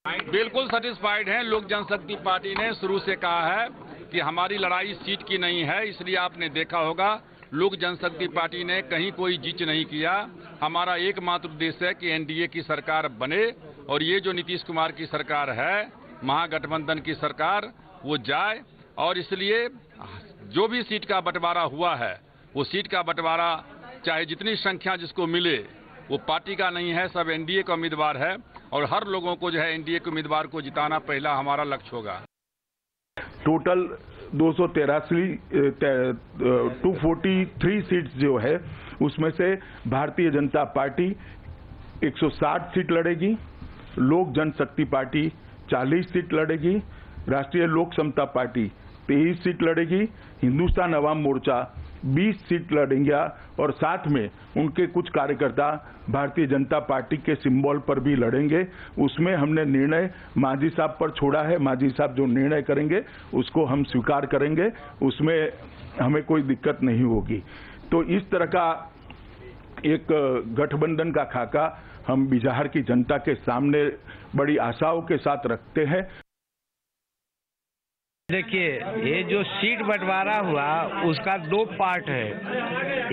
बिल्कुल सेटिस्फाइड हैं। लोक जनशक्ति पार्टी ने शुरू से कहा है कि हमारी लड़ाई सीट की नहीं है, इसलिए आपने देखा होगा लोक जनशक्ति पार्टी ने कहीं कोई जीत नहीं किया। हमारा एकमात्र उद्देश्य है कि एनडीए की सरकार बने और ये जो नीतीश कुमार की सरकार है, महागठबंधन की सरकार, वो जाए। और इसलिए जो भी सीट का बंटवारा हुआ है, वो सीट का बंटवारा चाहे जितनी संख्या जिसको मिले, वो पार्टी का नहीं है, सब एनडीए का उम्मीदवार है और हर लोगों को जो है एनडीए के उम्मीदवार को जिताना पहला हमारा लक्ष्य होगा। टोटल 243 सीट्स जो है, उसमें से भारतीय जनता पार्टी 160 सीट लड़ेगी, लोक जनशक्ति पार्टी 40 सीट लड़ेगी, राष्ट्रीय लोक समता पार्टी 23 सीट लड़ेगी, हिंदुस्तान अवाम मोर्चा 20 सीट लड़ेंगे और साथ में उनके कुछ कार्यकर्ता भारतीय जनता पार्टी के सिंबल पर भी लड़ेंगे। उसमें हमने निर्णय मांझी साहब पर छोड़ा है। मांझी साहब जो निर्णय करेंगे उसको हम स्वीकार करेंगे, उसमें हमें कोई दिक्कत नहीं होगी। तो इस तरह का एक गठबंधन का खाका हम बिहार की जनता के सामने बड़ी आशाओं के साथ रखते हैं। देखिए, ये जो सीट बंटवारा हुआ उसका दो पार्ट है।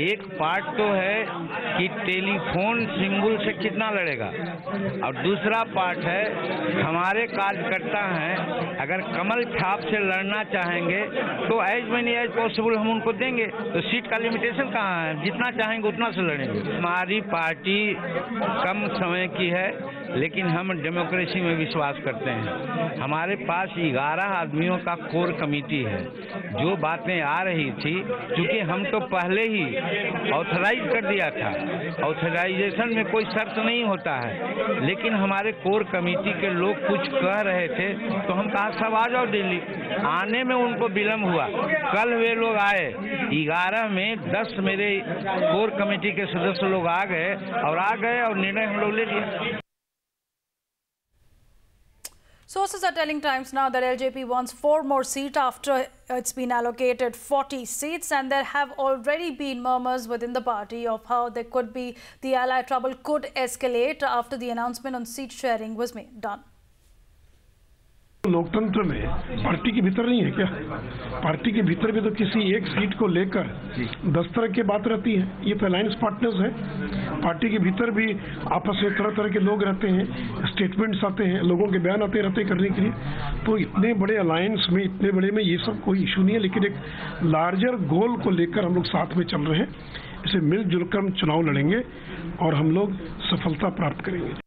एक पार्ट तो है कि टेलीफोन सिंबल से कितना लड़ेगा और दूसरा पार्ट है हमारे कार्यकर्ता हैं, अगर कमल छाप से लड़ना चाहेंगे तो एज मेनी एज पॉसिबल हम उनको देंगे। तो सीट का लिमिटेशन कहाँ है, जितना चाहेंगे उतना से लड़ेंगे। हमारी पार्टी कम समय की है, लेकिन हम डेमोक्रेसी में विश्वास करते हैं। हमारे पास 11 आदमियों का कोर कमेटी है। जो बातें आ रही थी, क्योंकि हम तो पहले ही ऑथराइज कर दिया था, ऑथराइजेशन में कोई शर्त नहीं होता है, लेकिन हमारे कोर कमेटी के लोग कुछ कह रहे थे तो हम कहा सब आ जाओ दिल्ली। आने में उनको विलम्ब हुआ। कल वे लोग आए, 11 में 10 मेरे कोर कमेटी के सदस्य लोग आ गए और निर्णय हम लोग ले लिया। Sources are telling Times Now that LJP wants 4 more seats after it's been allocated 40 seats, and there have already been murmurs within the party of how there could be the ally trouble could escalate after the announcement on seat sharing was done. लोकतंत्र में party के भीतर नहीं है क्या? Party के भीतर भी तो किसी एक सीट को लेकर 10 तरह की बात रहती है। ये तो अलायंस पार्टनर्स है। पार्टी के भीतर भी आपस में तरह तरह के लोग रहते हैं, स्टेटमेंट्स आते हैं, लोगों के बयान आते रहते हैं करने के लिए। तो इतने बड़े अलायंस में, इतने बड़े में ये सब कोई इशू नहीं है, लेकिन एक लार्जर गोल को लेकर हम लोग साथ में चल रहे हैं। इसे मिलजुल कर हम चुनाव लड़ेंगे और हम लोग सफलता प्राप्त करेंगे।